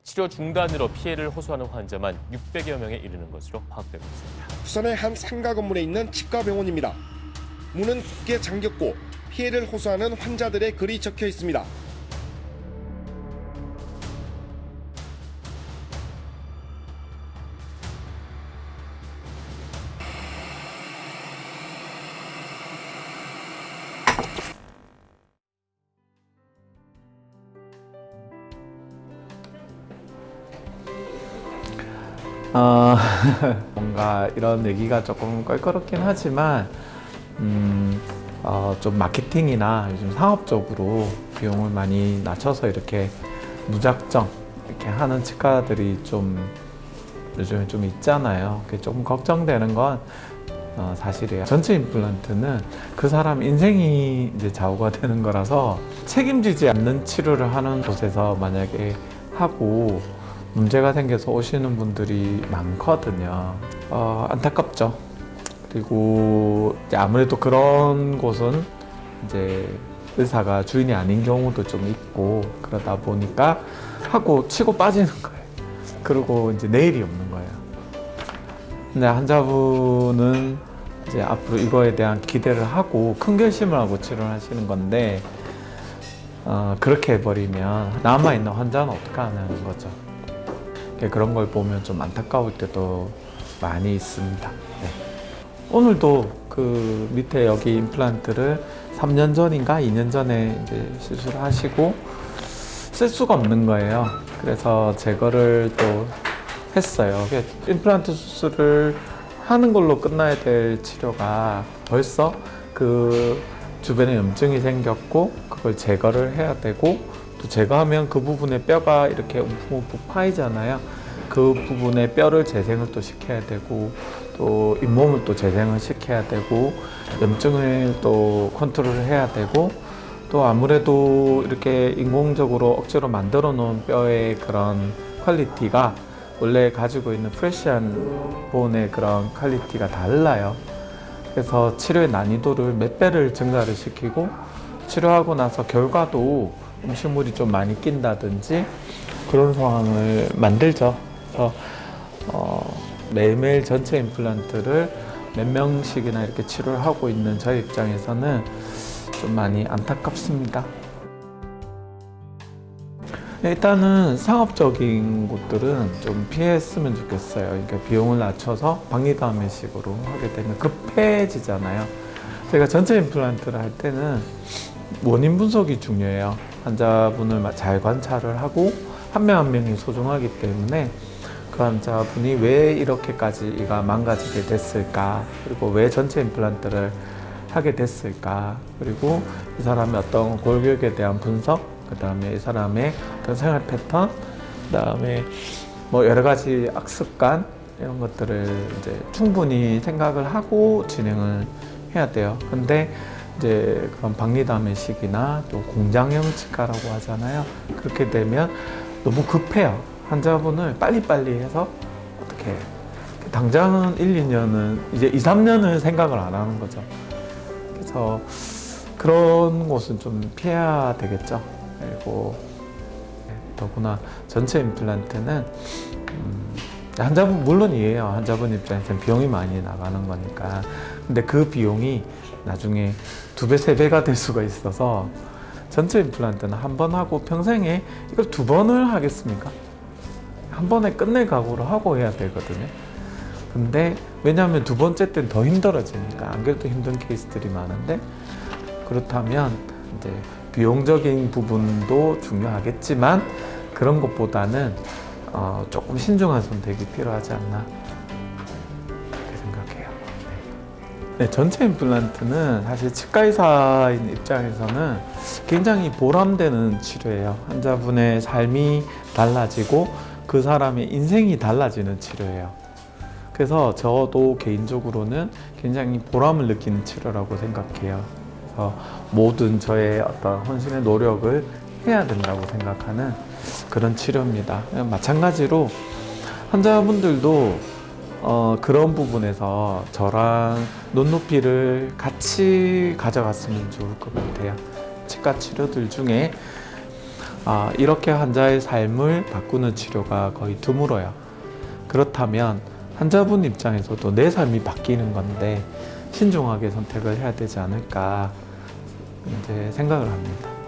치료 중단으로 피해를 호소하는 환자만 600여 명에 이르는 것으로 파악되고 있습니다. 부산의 한 상가 건물에 있는 치과병원입니다. 문은 굳게 잠겼고 피해를 호소하는 환자들의 글이 적혀 있습니다. 뭔가 이런 얘기가 조금 껄끄럽긴 하지만 좀 마케팅이나 요즘 상업적으로 비용을 많이 낮춰서 이렇게 무작정 이렇게 하는 치과들이 좀 요즘에 좀 있잖아요. 그게 조금 걱정되는 건 사실이에요. 전체 임플란트는 그 사람 인생이 이제 좌우가 되는 거라서 책임지지 않는 치료를 하는 곳에서 만약에 하고 문제가 생겨서 오시는 분들이 많거든요. 안타깝죠. 그리고 이제 아무래도 그런 곳은 이제 의사가 주인이 아닌 경우도 좀 있고 그러다 보니까 하고 치고 빠지는 거예요. 그리고 이제 내일이 없는 거예요. 근데 환자분은 이제 앞으로 이거에 대한 기대를 하고 큰 결심을 하고 치료를 하시는 건데 그렇게 해버리면 남아있는 환자는 어떻게 하냐는 거죠. 그런 걸 보면 좀 안타까울 때도 많이 있습니다. 네. 오늘도 그 밑에 여기 임플란트를 3년 전인가 2년 전에 이제 시술을 하시고 쓸 수가 없는 거예요. 그래서 제거를 또 했어요. 임플란트 수술을 하는 걸로 끝나야 될 치료가 벌써 그 주변에 염증이 생겼고 그걸 제거를 해야 되고 또 제거하면 그 부분에 뼈가 이렇게 움푹움푹 파이잖아요. 그 부분에 뼈를 재생을 또 시켜야 되고 또 잇몸을 또 재생을 시켜야 되고 염증을 또 컨트롤을 해야 되고 또 아무래도 이렇게 인공적으로 억지로 만들어 놓은 뼈의 그런 퀄리티가 원래 가지고 있는 프레시한 본의 그런 퀄리티가 달라요. 그래서 치료의 난이도를 몇 배를 증가를 시키고 치료하고 나서 결과도 음식물이 좀 많이 낀다든지 그런 상황을 만들죠. 그래서 매일매일 전체 임플란트를 몇 명씩이나 이렇게 치료를 하고 있는 저희 입장에서는 좀 많이 안타깝습니다. 일단은 상업적인 곳들은 좀 피했으면 좋겠어요. 그러니까 비용을 낮춰서 박리담회식으로 하게 되면 급해지잖아요. 제가 전체 임플란트를 할 때는 원인 분석이 중요해요. 환자분을 잘 관찰을 하고 한 명 한 명이 소중하기 때문에 그 환자분이 왜 이렇게까지 이가 망가지게 됐을까, 그리고 왜 전체 임플란트를 하게 됐을까, 그리고 이 사람의 어떤 골격에 대한 분석, 그 다음에 이 사람의 어떤 생활 패턴, 그 다음에 뭐 여러 가지 악습관 이런 것들을 이제 충분히 생각을 하고 진행을 해야 돼요. 근데 이제 그런 박리담회식이나 또 공장형 치과라고 하잖아요. 그렇게 되면 너무 급해요. 환자분을 빨리빨리 해서 어떻게 당장은 1, 2년은 이제 2, 3년을 생각을 안 하는 거죠. 그래서 그런 곳은 좀 피해야 되겠죠. 그리고 더구나 전체 임플란트는 환자분 물론 이해해요. 환자분 입장에서는 비용이 많이 나가는 거니까. 근데 그 비용이 나중에 2배, 3배가 될 수가 있어서 전체 임플란트는 한 번 하고 평생에 이걸 2번을 하겠습니까? 한 번에 끝낼 각오를 하고 해야 되거든요. 근데 왜냐하면 2번째 때는 더 힘들어지니까. 안 그래도 힘든 케이스들이 많은데 그렇다면 이제 비용적인 부분도 중요하겠지만 그런 것보다는 조금 신중한 선택이 필요하지 않나 그렇게 생각해요. 네, 전체 임플란트는 사실 치과의사인 입장에서는 굉장히 보람되는 치료예요. 환자분의 삶이 달라지고 그 사람의 인생이 달라지는 치료예요. 그래서 저도 개인적으로는 굉장히 보람을 느끼는 치료라고 생각해요. 그래서 모든 저의 어떤 헌신의 노력을 해야 된다고 생각하는 그런 치료입니다. 마찬가지로 환자분들도 그런 부분에서 저랑 눈높이를 같이 가져갔으면 좋을 것 같아요. 치과 치료들 중에 이렇게 환자의 삶을 바꾸는 치료가 거의 드물어요. 그렇다면 환자분 입장에서도 내 삶이 바뀌는 건데 신중하게 선택을 해야 되지 않을까 이제 생각을 합니다.